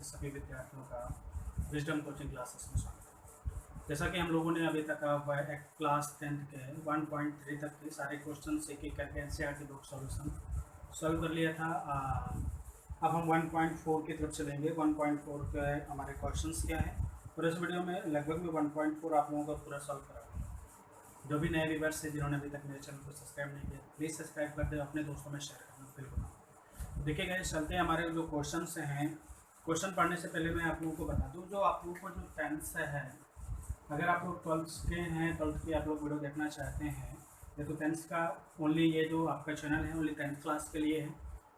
सभी विद्यार्थियों का विजडम कोचिंग क्लासेस में स्वागत है। जैसा कि हम लोगों ने अभी तक क्लास 10th के 1.3 तक के सारे क्वेश्चन एक एक करके एनसीईआरटी बुक सॉल्यूशन सॉल्व कर लिया था। अब हम 1.4 की तरफ चलेंगे। 1.4 के हमारे क्वेश्चंस क्या हैं और इस वीडियो में लगभग मैं 1.4 आप लोगों का पूरा सॉल्व कराऊंगा। जो भी नए व्यूअर्स हैं जिन्होंने अभी तक मेरे चैनल को सब्सक्राइब नहीं किया, प्लीज़ सब्सक्राइब कर दें, अपने दोस्तों में शेयर करना बिल्कुल। देखिए गाइस, चलते हैं हमारे जो क्वेश्चंस हैं। क्वेश्चन पढ़ने से पहले मैं आप लोगों को बता दूं, जो आप लोगों को जो 10th से है, अगर आप लोग 12th के हैं, 12th की आप लोग वीडियो देखना चाहते हैं, ये तो 10th का ओनली, ये जो आपका चैनल है ओनली 10th क्लास के लिए है।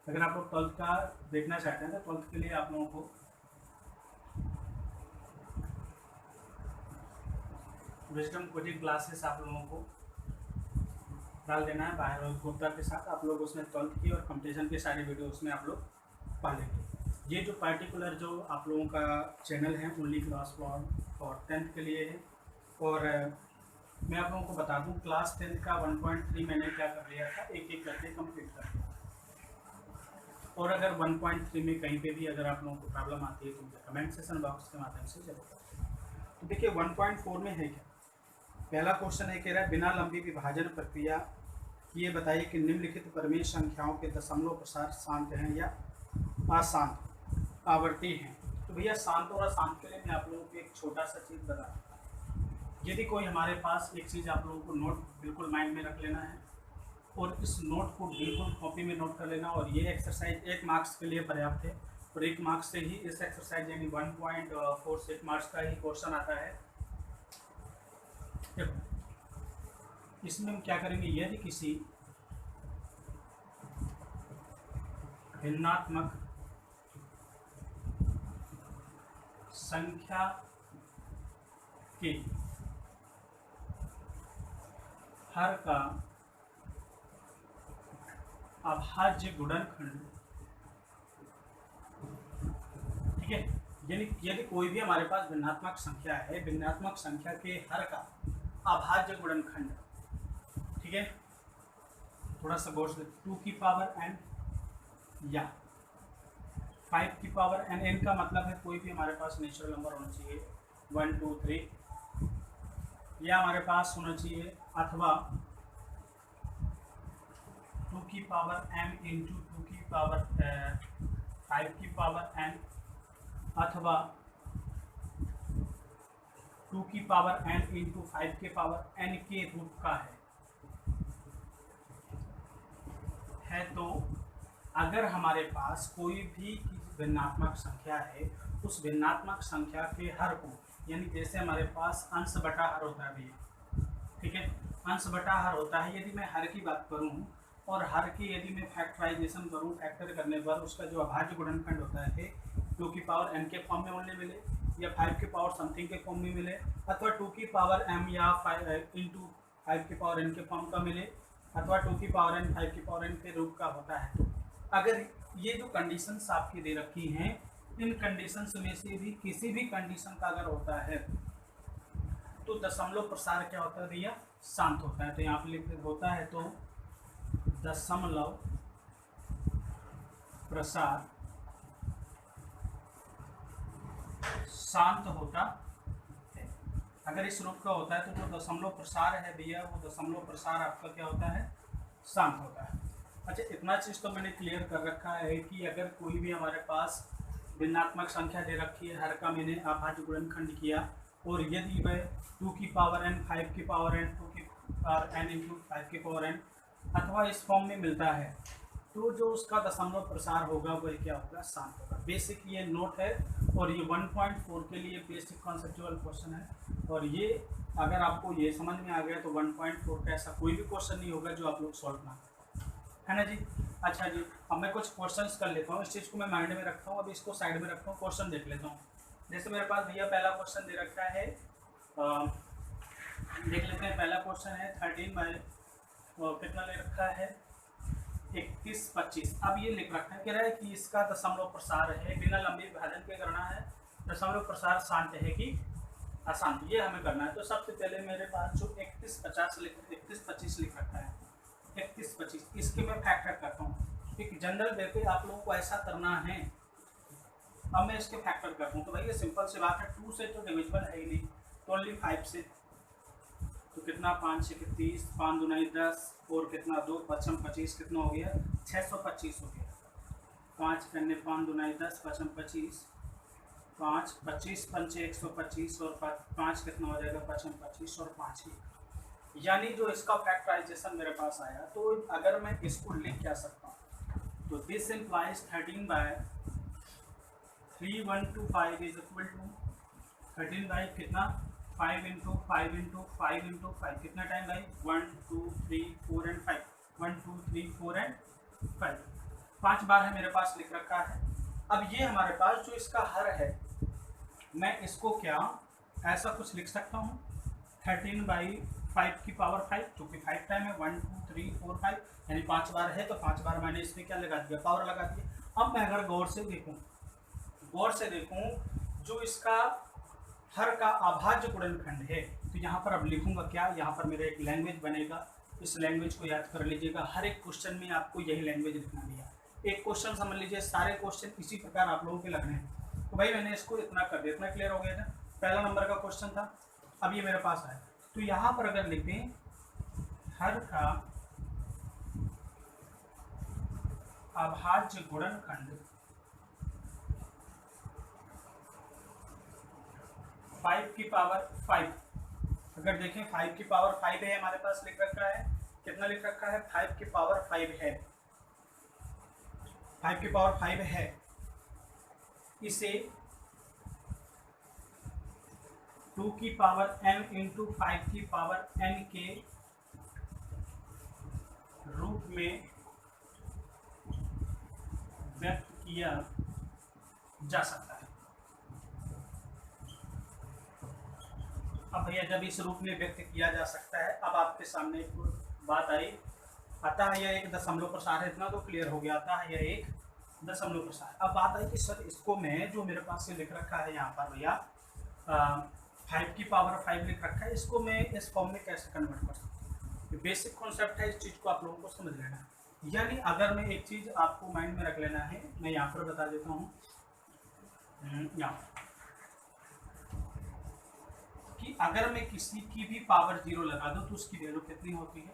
अगर आप लोग 12th का देखना चाहते हैं तो 12th के लिए आप लोगों को विजडम कोचिंग क्लासेस आप लोगों को डाल देना है बाहर गुप्ता के साथ। आप लोग उसमें 12th की और कंपटीशन की सारी वीडियो उसमें आप लोग पा लेंगे। ये जो पार्टिकुलर जो आप लोगों का चैनल है ओनली क्लास 1 और 10th के लिए है। और मैं आप लोगों को बता दूं, क्लास 10th का 1.3 मैंने क्या कर लिया था, एक एक करके कंप्लीट कर लिया। और अगर 1.3 में कहीं पे भी अगर आप लोगों को प्रॉब्लम आती है तो मुझे कमेंट सेक्शन बॉक्स के माध्यम से जरूर बताएं। तो देखिए 1.4 में है क्या, पहला क्वेश्चन है, कह रहा है बिना लंबी विभाजन प्रक्रिया ये बताइए कि निम्नलिखित परिमेय संख्याओं के दशमलव प्रसार शांत हैं या अशांत आवर्ती हैं। तो भैया शांत और अशांत के लिए मैं आप लोगों को एक छोटा सा चीज़ बता दूँ। यदि कोई हमारे पास एक चीज़ आप लोगों को नोट बिल्कुल माइंड में रख लेना है और इस नोट को बिल्कुल कॉपी में नोट कर लेना, और ये एक्सरसाइज 1 मार्क्स के लिए पर्याप्त है और 1 मार्क्स से ही इस एक्सरसाइज यानी 1.46 मार्क्स का ही क्वेश्चन आता है। इसमें हम क्या करेंगे, यदि किसी भिन्नात्मक संख्या के हर का अभाज्य गुणनखंड, ठीक है, यानी यदि कोई भी हमारे पास भिन्नात्मक संख्या है, भिन्नात्मक संख्या के हर का अभाज्य गुणनखंड, ठीक है, थोड़ा सा गौर से 2 की पावर n या 5 की पावर n, n का मतलब है कोई भी हमारे पास नेचुरल नंबर होना चाहिए 1 2 3 या हमारे पास होना चाहिए, अथवा 2 की पावर m इंटू 2 की पावर 5 की पावर n, अथवा 2 की पावर n इंटू 5 के पावर n के रूप का है। तो अगर हमारे पास कोई भी भिन्नात्मक संख्या है, उस भिन्नात्मक संख्या के हर को, यानी जैसे हमारे पास अंश बटा हर होता है भैया, ठीक है, अंश बटा हर होता है। यदि मैं हर की बात करूं और हर की यदि मैं फैक्टराइजेशन करूं, फैक्टर करने पर उसका जो अभाज्य गुणनखंड होता है 2 की पावर n के फॉर्म में ओनली मिले, या 5 की पावर समथिंग के फॉर्म में मिले, अथवा 2 की पावर m या 5 इंटू 5 की पावर n के फॉर्म का मिले, अथवा 2 की पावर n 5 की पावर n के रूप का होता है। तो अगर ये जो कंडीशंस आपकी दे रखी हैं, इन कंडीशंस में से भी किसी भी कंडीशन का अगर होता है तो दशमलव प्रसार क्या होता है भैया, शांत होता है। तो यहाँ पे लिख होता है तो दशमलव प्रसार शांत होता है। अगर इस रूप का होता है तो जो दशमलव प्रसार है भैया, वो दशमलव प्रसार आपका क्या होता है, शांत होता है। अच्छा, इतना चीज़ तो मैंने क्लियर कर रखा है कि अगर कोई भी हमारे पास भिन्नात्मक संख्या दे रखी है, हर का मैंने अभाज्य गुणनखंड किया, और यदि वह 2 की पावर n 5 की पावर n 2 की पावर n इंटू 5 की पावर n अथवा इस फॉर्म में मिलता है, तो जो उसका दशमलव प्रसार होगा वह क्या होगा, शांत होगा। बेसिक ये नोट है और ये 1.4 के लिए बेसिक कॉन्सेप्चुअल क्वेश्चन है। और ये अगर आपको ये समझ में आ गया तो 1.4 का ऐसा कोई भी क्वेश्चन नहीं होगा जो आप लोग सॉल्व ना, है ना जी। अच्छा जी, अब मैं कुछ क्वेश्चंस कर लेता हूँ, इस चीज़ को मैं माइंड में रखता हूँ, अभी इसको साइड में रखता हूँ, क्वेश्चन देख लेता हूँ। जैसे मेरे पास भैया पहला क्वेश्चन दे रखा है, देख लेते हैं। पहला क्वेश्चन है 13 बाय कितना ले रखा है, 31 25। अब ये लिख रखा है, कह रहा है कि इसका दशमलव प्रसार है, बिना लंबी विभाजन के करना है, दशमलव प्रसार शांत है कि अशांत, ये हमें करना है। तो सबसे पहले मेरे पास जो 31 25 लिख रखा है, 31 25, इसके मैं फैक्टर करता हूँ। एक जनरल वे पे आप लोगों को ऐसा करना है, अब मैं इसके फैक्टर कर दूँ तो भाई ये सिंपल सी बात है, 2 से तो डिविजिबल है ही नहीं, तो ओनली 5 से। तो कितना 5 6 30, 5 दूना 10 और कितना 2 5 25, कितना हो गया 625 हो गया। 5 करने 5 दूना 10 5 25, 5 25 पंचे 125 और 5 कितना हो जाएगा 5 25 और 5 ही। यानी जो इसका फैक्टराइजेशन मेरे पास आया, तो अगर मैं इसको लिख क्या सकता हूँ, तो this implies 13 by 3125 is equal to 13 by कितना 5 इंटू 5 इंटू 5 इंटू 5, कितना टाइम भाई 1 2 3 4 एंड 5, 1 2 3 4 एंड 5, 5 बार है मेरे पास लिख रखा है। अब ये हमारे पास जो इसका हर है, मैं इसको क्या ऐसा कुछ लिख सकता हूँ 13 बाई 5 की पावर 5, क्योंकि 5 टाइम है 1 2 3 4 5, यानी 5 बार है, तो 5 बार मैंने इसमें क्या लगा दिया पावर लगा दिया। अब मैं अगर गौर से देखूँ जो इसका हर का अभाज्य गुणनखंड है, तो यहाँ पर अब लिखूंगा क्या, यहाँ पर मेरा एक लैंग्वेज बनेगा, इस लैंग्वेज को याद कर लीजिएगा। हर एक क्वेश्चन में आपको यही लैंग्वेज लिखना दिया, एक क्वेश्चन समझ लीजिए, सारे क्वेश्चन इसी प्रकार आप लोगों के लगने हैं। तो भाई मैंने इसको इतना कर दिया, इतना क्लियर हो गया था, पहला नंबर का क्वेश्चन था। अब ये मेरे पास आया, तो यहाँ पर अगर लिखें हर का अभाज्य गुणनखंड 5 की पावर 5, अगर देखें 5 की पावर 5 है हमारे पास लिख रखा है, कितना लिख रखा है 5 की पावर 5 है, 5 की पावर 5 है। इसे 2 की पावर m इंटू 5 की पावर n के रूप में व्यक्त किया जा सकता है। अब भैया जब इस रूप में व्यक्त किया जा सकता है, अब आपके सामने एक बात आई, आता है यह एक दशमलव प्रसार है, इतना तो क्लियर हो गया, आता है यह एक दशमलव प्रसार। अब बात आई कि सर इसको मैं जो मेरे पास से लिख रखा है यहाँ पर भैया 5 की पावर 5 लिख रखा है, इसको मैं इस फॉर्म में कैसे कन्वर्ट कर सकता हूँ। बेसिक कॉन्सेप्ट है, इस चीज़ को आप लोगों को समझ लेना है। यानी अगर मैं एक चीज़ आपको माइंड में रख लेना है, मैं यहाँ पर बता देता हूँ, यहाँ कि अगर मैं किसी की भी पावर 0 लगा दूँ तो उसकी वैल्यू कितनी होती है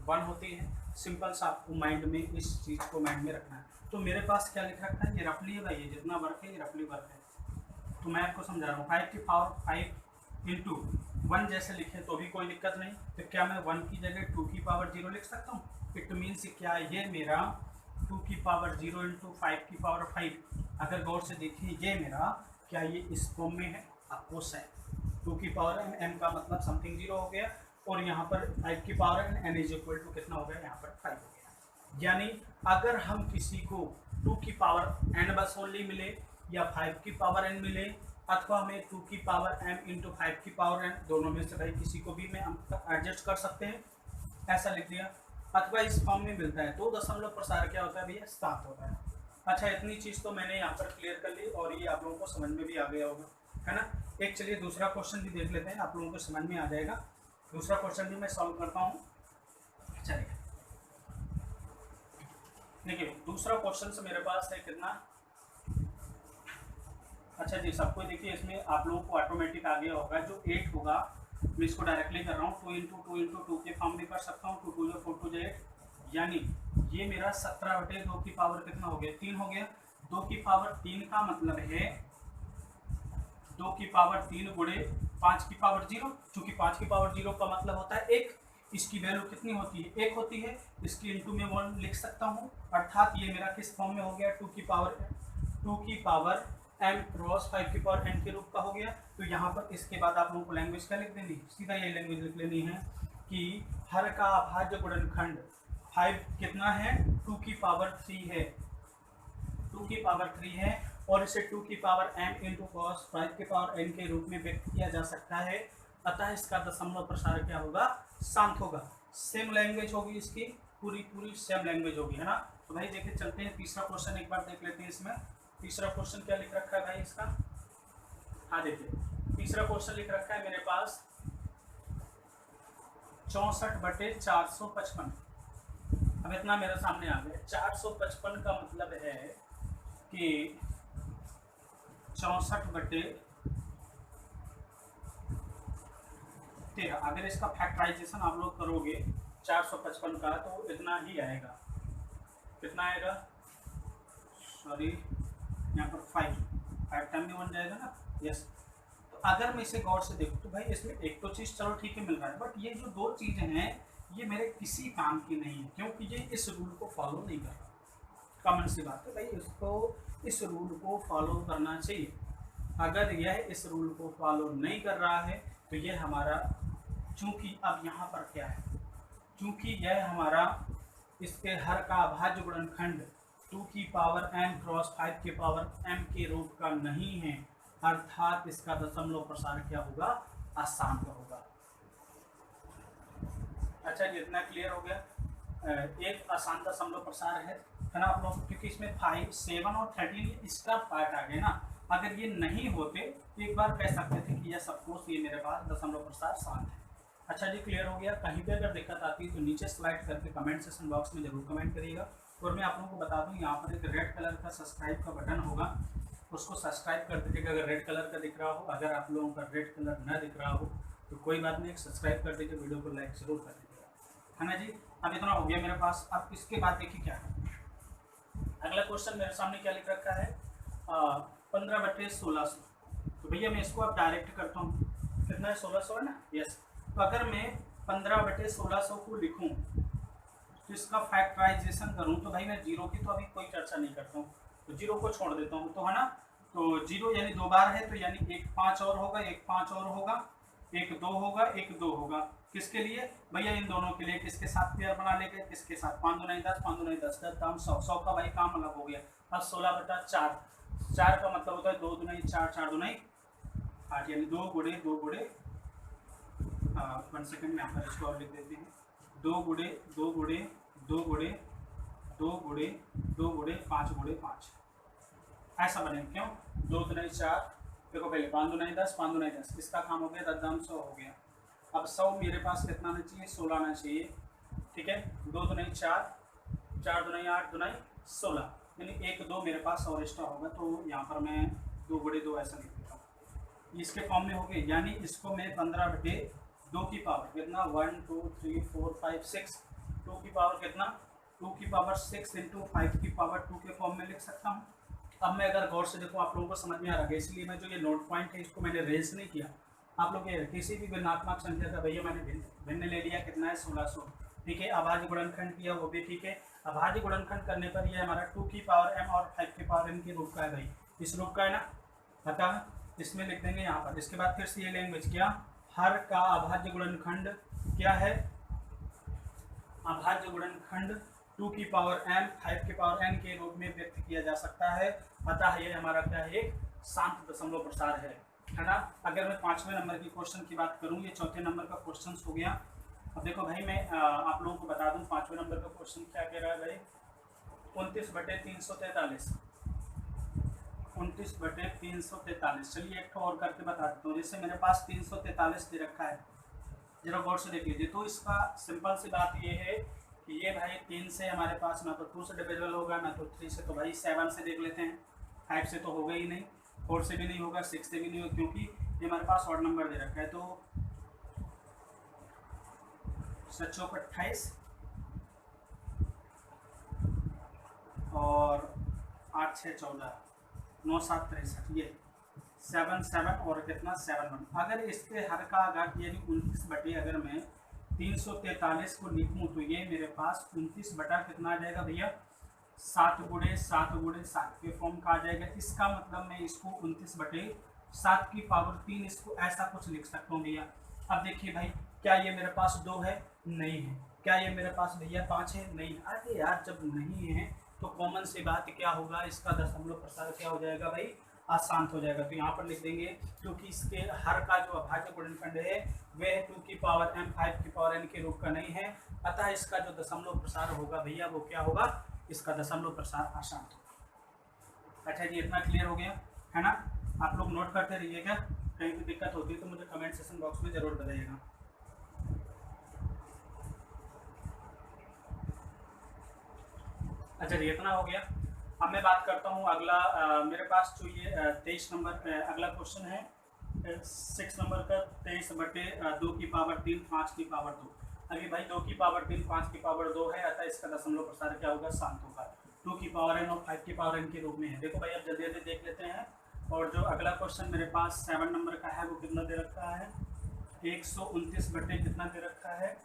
1 होती है। सिंपल सा आपको माइंड में इस चीज़ को माइंड में रखना है। तो मेरे पास क्या लिख रखा है, ये रफली है भाई, ये जितना वर्क है ये रफली वर्क है। तो मैं आपको समझा रहा हूँ 5 की पावर 5 इंटू 1 जैसे लिखे तो भी कोई दिक्कत नहीं, तो क्या मैं 1 की जगह 2 की पावर 0 लिख सकता हूँ। इट मीन्स क्या ये मेरा 2 की पावर 0 इंटू 5 की पावर 5, अगर गौर से देखिए ये मेरा क्या ये इस फॉर्म में है, अफकोर्स है। 2 की पावर m का मतलब समथिंग 0 हो गया, और यहाँ पर 5 की power n is equal to कितना हो गया, यहाँ पर 5 हो गया। यानी अगर हम किसी को 2 की पावर n बस ओनली मिले या 5 की पावर n मिले, अथवा हमें 2 की पावर m इंटू 5 की पावर n, दोनों में से भाई किसी को भी मैं एडजस्ट कर सकते हैं, ऐसा लिख दिया, अथवा इस फॉर्म में मिलता है तो दशमलव प्रसार क्या होता है भैया 7 होता है। अच्छा, इतनी चीज़ तो मैंने यहाँ पर क्लियर कर ली और ये आप लोगों को समझ में भी आ गया होगा, है ना। एक चलिए दूसरा क्वेश्चन भी देख लेते हैं, आप लोगों को समझ में आ जाएगा। दूसरा क्वेश्चन भी मैं सॉल्व करता हूँ। चलिए देखिए दूसरा क्वेश्चन से मेरे पास है कितना, अच्छा जी सबको देखिए, इसमें आप लोगों को ऑटोमेटिक आ गया होगा, जो 8 होगा मैं इसको डायरेक्टली कर रहा हूँ 2 इंटू 2 इंटू 2 के फॉर्म भी कर सकता हूँ, 2 2 4 2 8, यानी ये मेरा 17/2 की पावर कितना हो गया 3 हो गया। 2 की पावर 3 का मतलब है 2 की पावर 3 गुणे 5 की पावर 0, चूंकि 5 की पावर 0 का मतलब होता है 1, इसकी वैल्यू कितनी होती है 1 होती है, इसकी इंटू में 1 लिख सकता हूँ, अर्थात ये मेरा किस फॉर्म में हो गया 2 की पावर m क्रॉस 5 की पावर n के रूप का हो गया। तो यहाँ पर इसके बाद आप लोगों को लैंग्वेज क्या लिख देनी, सीधा ये लैंग्वेज लिख लेनी है कि हर का अभाज्य गुणनखंड 5 कितना है 2 की पावर 3 है, 2 की पावर 3 है, और इसे 2 की पावर m इंटू कॉस 5 की पावर n के रूप में व्यक्त किया जा सकता है। अतः इसका दशमलव प्रसार क्या होगा, शांत होगा। सेम लैंग्वेज होगी इसकी, पूरी सेम लैंग्वेज होगी, है ना। तो भाई देखिए चलते हैं तीसरा क्वेश्चन एक बार देख लेते हैं। इसमें तीसरा क्वेश्चन क्या लिख रखा है भाई इसका, हाँ देखिए तीसरा क्वेश्चन लिख रखा है मेरे पास 64/455। अब इतना मेरे सामने आ गया, 455 का मतलब है कि 64/13। अगर इसका फैक्टराइजेशन आप लोग करोगे 455 का तो इतना ही आएगा। कितना आएगा, सॉरी यहाँ पर 5 टाइम में बन जाएगा ना, यस। तो अगर मैं इसे गौर से देखूँ तो भाई इसमें एक तो चीज़ चलो ठीक है मिल रहा है, बट ये जो दो चीज़ें हैं ये मेरे किसी काम की नहीं है, क्योंकि ये इस रूल को फॉलो नहीं कर रहा। कॉमन सी बात है भाई, इसको इस रूल को फॉलो करना चाहिए। अगर यह इस रूल को फॉलो नहीं कर रहा है तो यह हमारा, चूंकि अब यहाँ पर क्या है, चूंकि यह हमारा इसके हर का अभाज्य गुणनखंड 2 की पावर m क्रॉस 5 की पावर m के रूप का नहीं है, अर्थात इसका दशमलव प्रसार क्या होगा, अशांत होगा। अच्छा जी, इतना क्लियर हो गया। एक अशांत दशमलव प्रसार है ना आप लोग, क्योंकि इसमें 5, 7 और 13 इसका पार्ट आ गया ना। अगर ये नहीं होते एक बार कह सकते थे कि यह सपोज ये मेरे पास दशमलव प्रसार शांत है। अच्छा जी, क्लियर हो गया। कहीं पे अगर दिक्कत आती है तो नीचे स्लाइड करके कमेंट सेक्शन बॉक्स में जरूर कमेंट करिएगा। और मैं आप लोगों को बता दूं, यहाँ पर एक रेड कलर का सब्सक्राइब का बटन होगा, उसको सब्सक्राइब कर दीजिएगा अगर रेड कलर का दिख रहा हो। अगर आप लोगों का रेड कलर न दिख रहा हो तो कोई बात नहीं, सब्सक्राइब कर दीजिए, वीडियो को लाइक जरूर कर दीजिएगा, है ना जी। अब इतना हो गया मेरे पास। अब इसके बाद देखिए क्या है, अगला क्वेश्चन मेरे सामने क्या लिख रखा है, 15/1600। तो भैया मैं इसको अब डायरेक्ट करता हूँ, कितना है, 1600 है ना, यस। तो अगर मैं 15/1600 को लिखूँ तो इसका फैक्टराइजेशन करूँ तो भाई मैं जीरो की तो अभी कोई चर्चा नहीं करता हूँ, तो जीरो को छोड़ देता हूँ, तो है ना। तो जीरो यानी 2 बार है, तो यानी एक 5 और होगा, एक 5 और होगा, एक 2 होगा, एक 2 होगा। किसके लिए भैया, इन दोनों के लिए। किसके साथ पेयर बना लेंगे, किसके साथ, 5 दूनी 10, 5 दूनी 10, दाम 100 का भाई काम अलग हो गया। अब 16/4, 4 का मतलब होता है 2 दूनी 4, 4 दूनी 8, यानी 2 गुणे 2 गुणे 1 सेकंड में यहाँ पर इसको और लिख देते हैं, 2 गुणे 2 गुणे 2 गुणे 2 गुणे 2 गुणे 5 गुणे 5, ऐसा बनेगा। क्यों, 2 दूनी 4, देखो पहले 5 दूनी 10, 5 दूनी 10, इसका काम हो गया, दाम 100 हो गया। अब 100 मेरे पास कितना आना चाहिए, 16 आना चाहिए, ठीक है। 2 दूनी 4, 4 दूनी 8, दूनी 16, यानी 1 2 मेरे पास और एक्स्ट्रा होगा, तो यहाँ पर मैं 2 गुणे 2 ऐसा लिख देता हूँ, इसके फॉर्म में हो गए। यानी इसको मैं 15/2 की पावर कितना, 1 2 3 4 5 6, 2 की पावर कितना, 2 की पावर 6 इंटू 5 की पावर 2 के फॉर्म में लिख सकता हूँ। अब मैं अगर गौर से देखूँ आप लोगों को समझ में आ रहा है, इसलिए मैं जो ये नोट पॉइंट है इसको मैंने रेज नहीं किया। आप लोग ये किसी भी भिन्नात्मक संख्या का भैया मैंने भिन्न ले लिया, कितना है, 1600, ठीक है। अभाज्य गुणनखंड किया, वो भी ठीक है। अभाज्य गुणनखंड करने पर ये हमारा 2 की पावर m और 5 की पावर n के रूप का है भाई, इस रूप का है ना, अतः इसमें लिख देंगे यहाँ पर। इसके बाद फिर से ये लैंग्वेज क्या, हर का अभाज्य गुणनखंड क्या है, अभाज्य गुणनखंड 2 की पावर m 5 की पावर n के रूप में व्यक्त किया जा सकता है, अतः ये हमारा क्या है, एक शांत दशमलव प्रसार है ना। अगर मैं 5वें नंबर की क्वेश्चन की बात करूँ, ये चौथे नंबर का क्वेश्चन हो गया। अब देखो भाई मैं आप लोगों को बता दूं 5वें नंबर का क्वेश्चन क्या कह रहा है भाई, 29/343, 29/343। चलिए एक और करके बता देता हूँ। जैसे मेरे पास 343 दे रखा है, जरा गौर से देख लीजिए। तो इसका सिंपल सी बात ये है कि ये भाई 3 से हमारे पास ना तो 2 से डिविजिबल होगा, ना तो 3 से, तो भाई 7 से देख लेते हैं, 5 से तो होगा ही नहीं, 4 से भी नहीं होगा, 6 से भी नहीं होगा, क्योंकि ये हमारे पास ऑड नंबर दे रखा है। तो 7×4 = 28 और 8×6 = 14, 9×7 = 63, ये 7 7 और कितना 7 1। अगर इसके हर का आघात यानी 29 अगर मैं 343 को लिखूं तो ये मेरे पास 29 बटा कितना आ जाएगा भैया, 7 × 7 × 7 के फॉर्म का आ जाएगा। इसका मतलब मैं इसको 29/7 की पावर 3 इसको ऐसा कुछ लिख सकता हूँ भैया। अब देखिए भाई, क्या ये मेरे पास 2 है, नहीं है। क्या ये मेरे पास भैया 5 है, नहीं। अरे यार जब नहीं है तो कॉमन सी बात क्या होगा, इसका दशमलव प्रसार क्या हो जाएगा भाई, अशांत हो जाएगा। तो यहाँ पर लिख देंगे, क्योंकि इसके हर का जो अभाज्य गुणनखंड है वह 2 की पावर m 5 की पावर n के रूप का नहीं है, अतः इसका जो दशमलव प्रसार होगा भैया वो क्या होगा, इसका दशमलव प्रसार अशांत होगा। अच्छा जी, इतना क्लियर हो गया है ना। आप लोग नोट करते रहिएगा, कहीं भी दिक्कत होती है तो मुझे कमेंट सेक्शन बॉक्स में जरूर बताइएगा। अच्छा जी, इतना हो गया। अब मैं बात करता हूँ अगला। मेरे पास जो ये 23 नंबर अगला क्वेश्चन है 6 नंबर का 23/2 की पावर 3 5 की पावर 2। अभी भाई 2 की पावर 3 5 की पावर 2 है, अतः इसका दशमलव प्रसार क्या होगा? शांत होगा। 2 की पावर n और 5 की पावर n के रूप में है। देखो भाई अब जल्दी जल्दी देख लेते हैं। और जो अगला क्वेश्चन मेरे पास 7 नंबर का है वो कितना दे रखा है? 129 बटे कितना दे रखा है?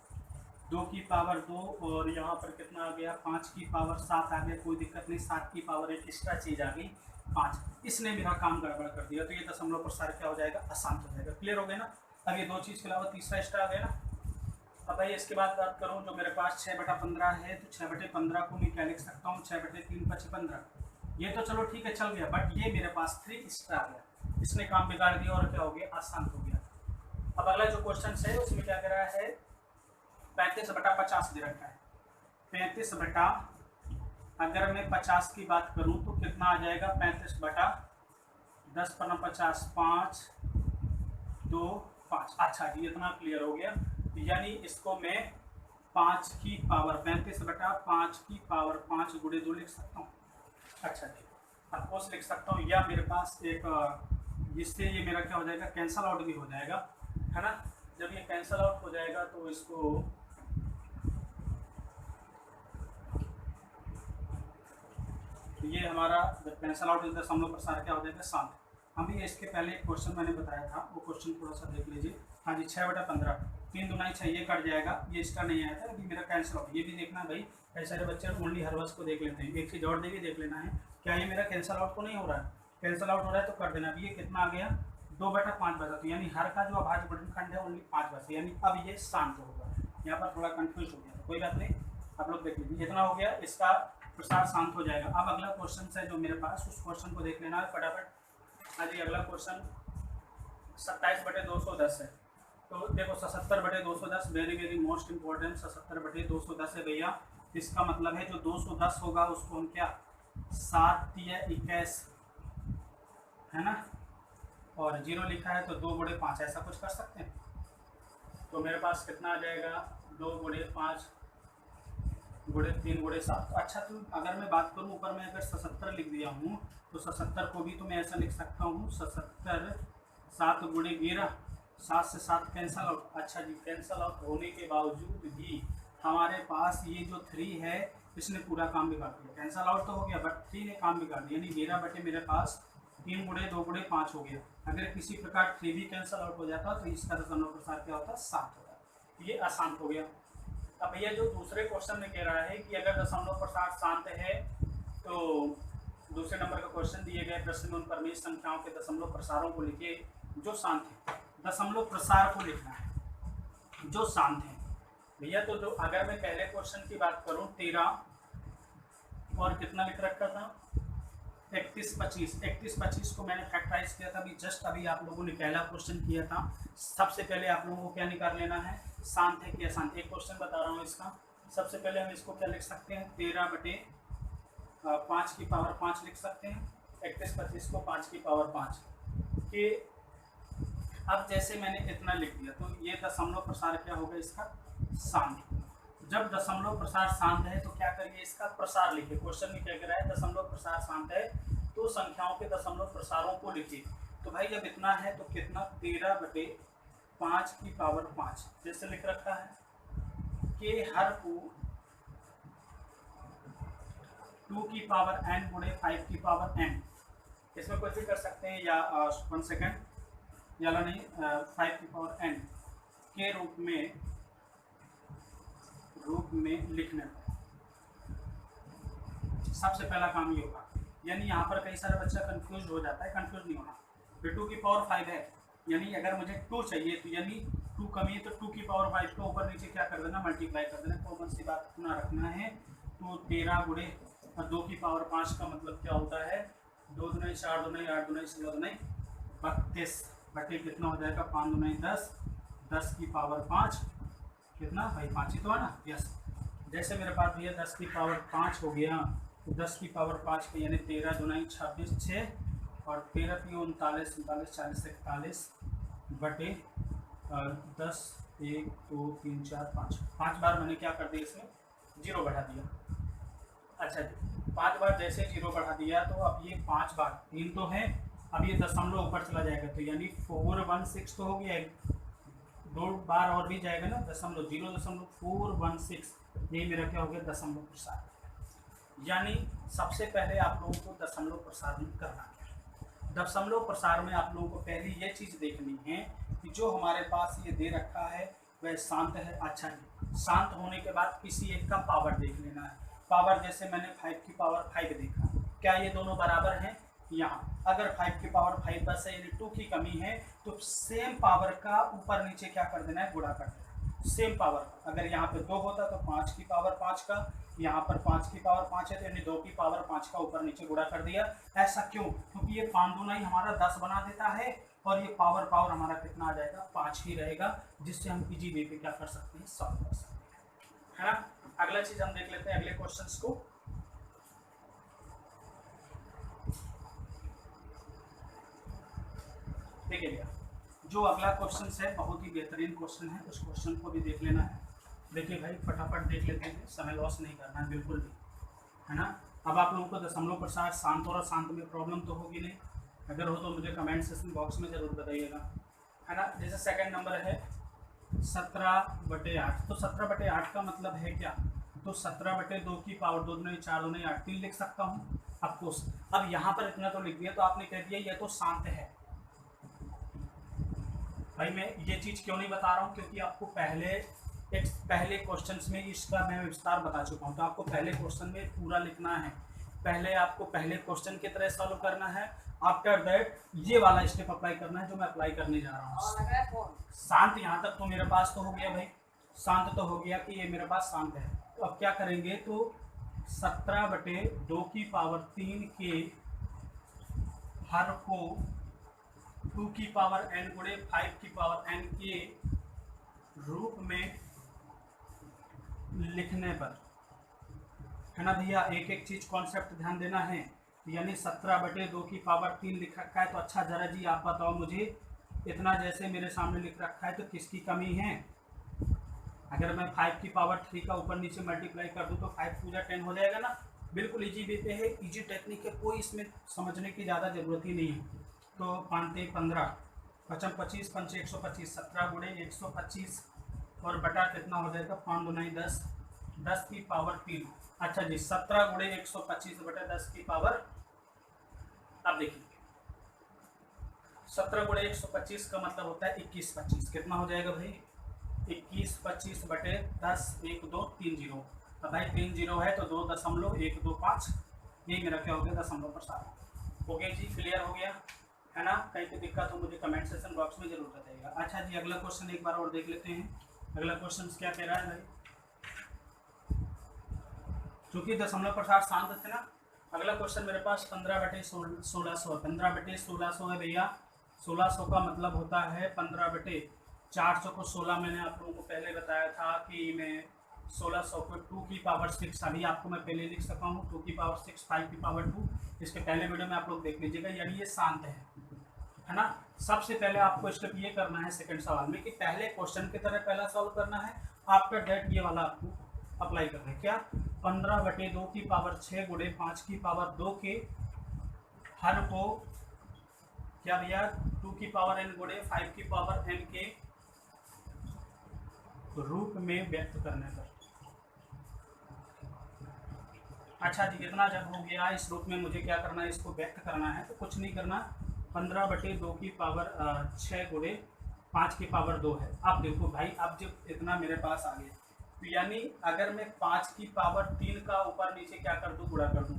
2 की पावर 2 और यहाँ पर कितना आ गया? 5 की पावर 7 आ गया। कोई दिक्कत नहीं, 7 की पावर एक एक्स्ट्रा चीज़ आ गई 5। इसने मेरा काम गड़बड़ कर दिया, तो ये दशमलव प्रसार क्या हो जाएगा? अशांत हो जाएगा। क्लियर हो गया ना? अब ये दो चीज़ के अलावा तीसरा एक्स्ट्रा आ गया ना। अब भाई इसके बाद बात करूँ जो मेरे पास 6/15 है, तो 6/15 को मैं क्या लिख सकता हूँ? 6/3 × 15। ये तो चलो ठीक है चल गया, बट ये मेरे पास 3 एक्स्ट्रा आ गया। इसने काम बिगाड़ दिया और क्या हो गया? अशांत हो गया। अब अगला जो क्वेश्चन है उसमें क्या कर रहा है? 35/50 दे रखा है। 35 बटा, अगर मैं 50 की बात करूं तो कितना आ जाएगा? 35/10 × 50 5 2 5। अच्छा जी, इतना क्लियर हो गया। यानी इसको मैं 5 की पावर 35/5 की पावर 5 × 2 लिख सकता हूँ। अच्छा जी, अफकोर्स लिख सकता हूँ। या मेरे पास एक जिससे ये मेरा क्या हो जाएगा? कैंसल आउट भी हो जाएगा, है ना। जब ये कैंसल आउट हो जाएगा तो इसको ये हमारा जब कैंसल आउट दशमलव प्रसार क्या हो जाएगा? शांत। अभी इसके पहले एक क्वेश्चन मैंने बताया था, वो क्वेश्चन थोड़ा सा देख लीजिए। हाँ जी, 6/15 3 दूना 6, ये कट जाएगा, ये इसका नहीं आया था, अभी मेरा कैंसिल आउट। ये भी देखना भाई, कई सारे बच्चे ओनली हर वर्ष को देख लेते हैं। एक चीज़ और भी देख लेना है, क्या ये मेरा कैंसिल आउट तो नहीं हो रहा है? कैंसिल आउट हो रहा है तो कर देना। अभी ये कितना आ गया? 2/5 बचा, तो यानी हर का जो अभाज्य गुणनखंड है ओनली 5 बचा, यानी अब ये शांत होगा। यहाँ पर थोड़ा कन्फ्यूज हो गया, कोई बात नहीं, आप लोग देख लीजिए। इतना हो गया, इसका प्रसार शांत हो जाएगा। अब अगला क्वेश्चन है जो मेरे पास, उस क्वेश्चन को देख लेना है फटाफट। हाँ जी, अगला क्वेश्चन 27/210 है। तो देखो 77/210 वेरी वेरी मोस्ट इंपॉर्टेंट। 77/210 है भैया। इसका मतलब है जो 210 होगा उसको हम क्या 7 या 21, है ना, और 0 लिखा है तो 2 × 5 ऐसा कुछ कर सकते हैं। तो मेरे पास कितना आ जाएगा? 2 × 5 × 3 × 7। अच्छा, तो अगर मैं बात करूँ ऊपर में अगर 77 लिख दिया हूँ तो 77 को भी तो मैं ऐसा लिख सकता हूँ 77 7 × 11, 7 से 7 कैंसल आउट। अच्छा जी, कैंसल आउट होने के बावजूद भी हमारे पास ये जो 3 है इसने पूरा काम बिगाड़ दिया। कैंसल आउट तो हो गया बट 3 ने काम बिगाड़ दिया, यानी 11 बटे मेरे पास 3 × 2 × 5 हो गया। अगर किसी प्रकार 3 भी कैंसल आउट हो जाता तो इसका दशमलव प्रसार क्या होता? 7 होता। ये अशांत हो गया। अब भैया जो दूसरे क्वेश्चन में कह रहा है कि अगर दशमलव प्रसार शांत है, तो दूसरे नंबर का क्वेश्चन दिए गए प्रश्न में उन परमेय संख्याओं के दशमलव प्रसारों को लिखिए जो शांत है। दशमलव प्रसार को लिखना है जो शांत है भैया। तो जो अगर मैं पहले क्वेश्चन की बात करूं 13 और कितना लिख रखा था 31/25 को मैंने फैक्टराइज किया था। अभी जस्ट अभी आप लोगों ने पहला क्वेश्चन किया था। सबसे पहले आप लोगों को क्या निकाल लेना है? शांत है कि अशांत। एक क्वेश्चन बता रहा हूँ इसका। सबसे पहले हम इसको क्या लिख सकते हैं? 13/5 की पावर 5 लिख सकते हैं। 31/25 को 5 की पावर 5 के। अब जैसे मैंने इतना लिख दिया तो ये दशमलव प्रसार क्या होगा? इसका शांत। जब दशमलव प्रसार शांत है तो क्या करिए? इसका प्रसार लिखिए। क्वेश्चन में क्या कह रहा है? दशमलव प्रसार शांत है तो संख्याओं के दशमलव प्रसारों को लिखिए। तो भाई जब इतना है तो कितना 13/5 की पावर 5 जैसे लिख रखा है कि हर को 2 की पावर n × 5 की पावर n। इसमें कुछ भी कर सकते हैं, या 1 सेकेंड या नहीं 5 की पावर n के रूप में लिखने पर सबसे पहला काम ये होगा। यानी यहाँ पर कई सारे बच्चा कंफ्यूज हो जाता है, कंफ्यूज नहीं होना। फिर 2 की पावर 5 है, यानी अगर मुझे 2 चाहिए तो यानी 2 कमी है तो 2 की पावर 5 को ऊपर नीचे क्या कर देना? मल्टीप्लाई कर देना। कॉमन सी बात ना रखना है। तो 13 × 2 की पावर 5 का मतलब क्या होता है? 2 दूनी 4 दूनी 8 दूनी 16 दूनी 32 बटे कितना हो जाएगा? 5 दूनी 10, 10 की पावर 5 कितना भाई? 5 ही तो है ना? यस। जैसे मेरे पास भैया 10 की पावर 5 हो गया तो 10 की पावर 5 के यानी 13 दूनी 26 6 और 13 की 39 39 40 41 बटे 10 1 2 3 4 5 5 बार मैंने क्या कर दिया? इसमें 0 बढ़ा दिया। अच्छा जी, 5 बार जैसे 0 बढ़ा दिया तो अब ये 5 बार, 3 तो है, अब ये दशमलव ऊपर चला जाएगा तो यानी 416 तो हो गया, 2 बार और भी जाएगा ना, दशमलव 0.416, ये मेरा क्या हो गया दशमलव प्रसार। यानी सबसे पहले आप लोगों को दशमलव प्रसार में करना है। दशमलव प्रसार में आप लोगों को पहले ये चीज़ देखनी है कि जो हमारे पास ये दे रखा है वह शांत है। अच्छा जी, शांत होने के बाद किसी एक का पावर देख लेना है। पावर जैसे मैंने 5 की पावर 5 देखा, क्या ये दोनों बराबर हैं? यहाँ अगर 5 की पावर 5 बस है यानी 2 की कमी है तो सेम पावर का ऊपर नीचे क्या कर देना है, गुणा कर देना है सेम पावर का। अगर यहाँ पे 2 होता तो 5 की पावर 5 का, यहाँ पर 5 की पावर 5 है तो यानी 2 की पावर 5 का ऊपर नीचे गुणा कर दिया। ऐसा क्यों? क्योंकि ये 5 दूना ही हमारा 10 बना देता है और ये पावर हमारा कितना आ जाएगा, 5 ही रहेगा, जिससे हम इजी वे पे क्या कर सकते हैं, सॉल्व कर सकते हैं, है ना। अगला चीज हम देख लेते हैं अगले क्वेश्चंस को। देखिए भैया, जो अगला क्वेश्चन है बहुत ही बेहतरीन क्वेश्चन है, उस क्वेश्चन को भी देख लेना है। देखिए भाई फटाफट देख लेते हैं, समय लॉस नहीं करना है बिल्कुल भी, है ना। अब आप लोगों को दशमलव प्रसार शांत और अशांत में प्रॉब्लम तो होगी नहीं, अगर हो तो मुझे कमेंट सेक्शन बॉक्स में ज़रूर बताइएगा, है ना। जैसे सेकंड नंबर है 17/8, तो 17/8 का मतलब है क्या, तो 17/2 की पावर 2 दूनी 4 दूनी 8 3 लिख सकता हूँ अफकोर्स। अब यहाँ पर इतना तो लिख दिया तो आपने कह दिया ये तो शांत है। भाई मैं ये चीज़ क्यों नहीं बता रहा हूँ, क्योंकि आपको पहले क्वेश्चंस में इसका मैं विस्तार बता चुका हूँ, तो आपको पहले क्वेश्चन में पूरा लिखना है। पहले आपको पहले क्वेश्चन की तरह सॉल्व करना है, आफ्टर दैट ये वाला स्टेप अप्लाई करना है जो मैं अप्लाई करने जा रहा हूँ। शांत यहाँ तक तो मेरे पास तो हो गया भाई, शांत तो हो गया कि ये मेरे पास शांत है। तो अब क्या करेंगे, तो 17/2 की पावर 3 के हर को 2 की पावर n गुणे 5 की पावर n के रूप में लिखने पर, है ना भैया। एक एक चीज कॉन्सेप्ट ध्यान देना है, यानी 17/2 की पावर 3 लिख रखा है, तो अच्छा जरा जी आप बताओ मुझे, इतना जैसे मेरे सामने लिख रखा है तो किसकी कमी है। अगर मैं 5 की पावर 3 का ऊपर नीचे मल्टीप्लाई कर दूं तो 5 पूजा 10 हो जाएगा ना। बिल्कुल इजी वे पे है, इजी टेक्निक है, कोई इसमें समझने की ज़्यादा ज़रूरत ही नहीं है। तो 5 × 15 5 25 5 125, 17 गुणे 125 और बटा कितना हो जाएगा, 5 दूनी 10, 10 की पावर 3। अच्छा जी, 17 गुणे 125 बटा 10 की पावर, अब देखिए 17 गुणे 125 का मतलब होता है 21/25, कितना हो जाएगा भाई, 21/25 बटे 10, 1 2 3 0। अब भाई 3 0 है तो 2.125, यही मेरा क्या हो गया, दशमलव प्रसार हो गया जी। क्लियर हो गया, है ना। कहीं पे दिक्कत हो मुझे कमेंट सेक्शन बॉक्स में जरूर बताइएगा। अच्छा जी, अगला क्वेश्चन एक बार और देख लेते हैं। अगला क्वेश्चन क्या कह रहा है भाई, चूंकि दशमलव प्रसार शांत थे ना। अगला क्वेश्चन मेरे पास 15/1600, 15/1600 है भैया। 1600 का मतलब होता है 15/400 को 16, मैंने आप लोगों को पहले बताया था कि मैं 1600 को 2 की पावर 6, अभी आपको मैं पहले लिख सका हूँ 2 की पावर 6 5 की पावर 2, इसके पहले वीडियो में आप लोग देख लीजिएगा, यानी ये शांत है ना। सबसे पहले आपको स्टेप ये करना है सेकंड सवाल में कि पहले क्वेश्चन की तरह पहला सॉल्व करना है, आफ्टर दैट ये वाला आपको अप्लाई करना है। क्या, 15/2 की पावर 6 गुणे 5 की पावर 2 के हर को क्या भैया 2 की पावर n गुणे 5 की पावर n के रूप में व्यक्त करने पर। अच्छा जी, इतना जब हो गया, इस रूप में मुझे क्या करना है, इसको व्यक्त करना है, तो कुछ नहीं करना, 15/2 की पावर 6 गुणे 5 की पावर 2 है। अब देखो भाई, अब जब इतना मेरे पास आ गया तो यानी अगर मैं 5 की पावर 3 का ऊपर नीचे क्या कर दूँ, गुणा कर दूँ,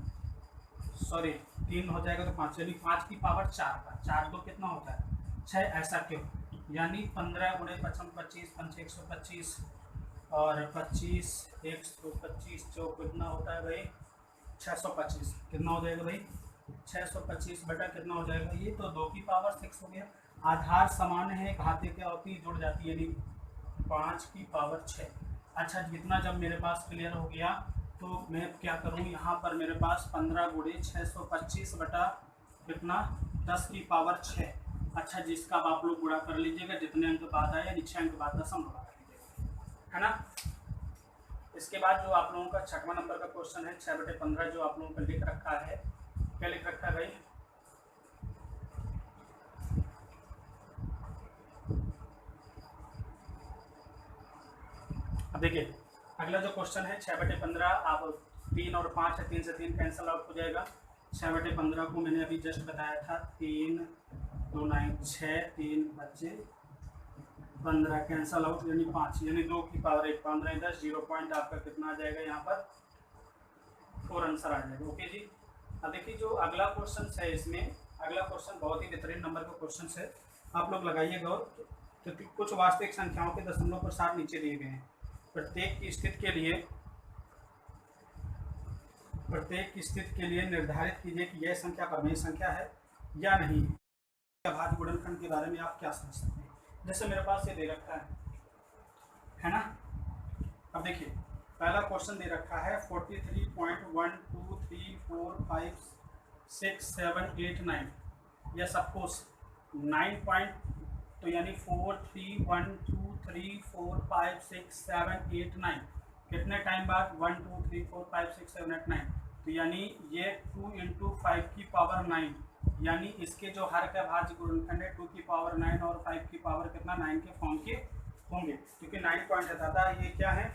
सॉरी 3 हो जाएगा तो 5, यानी 5 की पावर 4 का 4 तो कितना होता है 6। ऐसा क्यों, यानी 15 गुणे 55 25 5 125 और 25 125 जो कितना होता है भाई 625, कितना हो जाएगा भाई 625 बटा कितना हो जाएगा, ये तो 2 की पावर 6 हो गया। आधार समान है, घाते की अवधि जुड़ जाती है, यानी 5 की पावर 6। अच्छा, जितना जब मेरे पास क्लियर हो गया तो मैं क्या करूँ, यहाँ पर मेरे पास 15 गुणे 625 बटा कितना 10 की पावर 6। अच्छा, जिसका आप लोग गुणा कर लीजिएगा, जितने अंक बाद आए नीचे अंक बाद दशमलव लगा लीजिएगा, है ना। इसके बाद जो आप लोगों का 6वां नंबर का क्वेश्चन है 6/15 जो आप लोगों का लिख रखा है, क्या लिख रखा है भाई? अब देखिए अगला जो क्वेश्चन है 6/15, आप 3 और 5 है, 3 से 3 कैंसिल आउट हो जाएगा। 6/15 को मैंने अभी जस्ट बताया था, 3 2 9 6, 3 बच्चे 15 कैंसल आउट यानी 5, यानी 2 की पावर 1, 15 10, 0 पॉइंट आपका कितना आ जाएगा यहाँ पर 4 आंसर आ जाएगा। ओके जी। अब देखिए जो अगला क्वेश्चन है, इसमें अगला क्वेश्चन बहुत ही बेहतरीन नंबर का क्वेश्चन है, आप लोग लगाइए गौर। तो कुछ वास्तविक संख्याओं के दशमलव पर 7 नीचे दिए गए हैं। प्रत्येक की स्थिति के लिए निर्धारित कीजिए कि यह संख्या परमेय संख्या है या नहीं। अभाज्य गुणनखंड के बारे में आप क्या समझ सकते हैं? जैसे मेरे पास ये दे रखा है ना। अब देखिए पहला क्वेश्चन दे रखा है 43.123456789, या सपोज 9 पॉइंट, तो यानी 4312345678 कितने टाइम बाद 1 2 3 4 5 6 7 8 9, तो यानी ये 2 × 5 की पावर 9, यानी इसके जो हर का भाज्य गुणनखंड है 2 की पावर 9 और 5 की पावर कितना 9 के फॉर्म के होंगे, क्योंकि 9 पॉइंट है दादा। ये क्या है?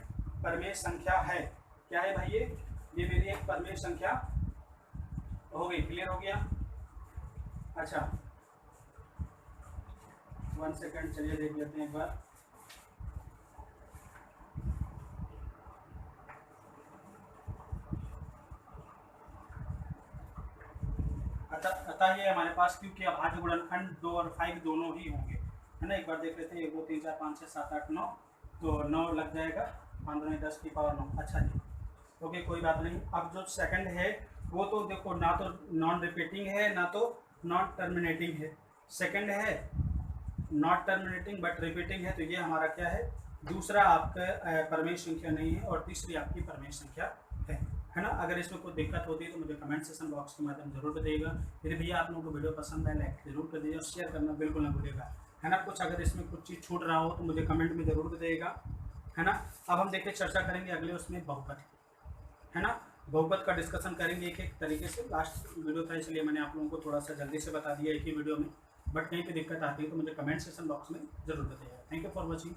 परमेय संख्या है। क्या है भाई? ये मेरी एक परमेय संख्या हो गई। क्लियर हो गया? अच्छा 1 सेकंड, चलिए देख लेते हैं एक बार। अतः ये हमारे पास क्योंकि अभाज्य गुणनखंड 2 और 5 दोनों ही होंगे, है ना। एक बार देख लेते हैं, 1 2 3 4 5 6 7 8 9, तो 9 लग जाएगा, 15 10 की पावर 9। अच्छा जी, ओके कोई बात नहीं। अब जो सेकंड है वो तो देखो ना तो नॉन रिपीटिंग है ना तो नॉन टर्मिनेटिंग है। सेकंड है नॉट टर्मिनेटिंग बट रिपीटिंग है, तो ये हमारा क्या है? दूसरा आपका परमेय संख्या नहीं है, और तीसरी आपकी परमेय संख्या है ना। अगर इसमें कोई दिक्कत होती है तो मुझे कमेंट सेक्शन बॉक्स के माध्यम जरूर बताइएगा। यदि भैया आप लोगों को वीडियो पसंद है लाइक जरूर कर दीजिए और शेयर करना बिल्कुल ना भूलिएगा, है ना। कुछ अगर इसमें कुछ चीज़ छूट रहा हो तो मुझे कमेंट में जरूर बताइएगा, है ना। अब हम देखिए चर्चा करेंगे अगले उसमें बहुपद, है ना। बहुपद का डिस्कशन करेंगे एक एक तरीके से। लास्ट वीडियो था इसलिए मैंने आप लोगों को थोड़ा सा जल्दी से बता दिया एक ही वीडियो में, बट कहीं पर दिक्कत आती है तो मुझे कमेंट सेक्शन बॉक्स में जरूर बताइएगा। Thank you for watching.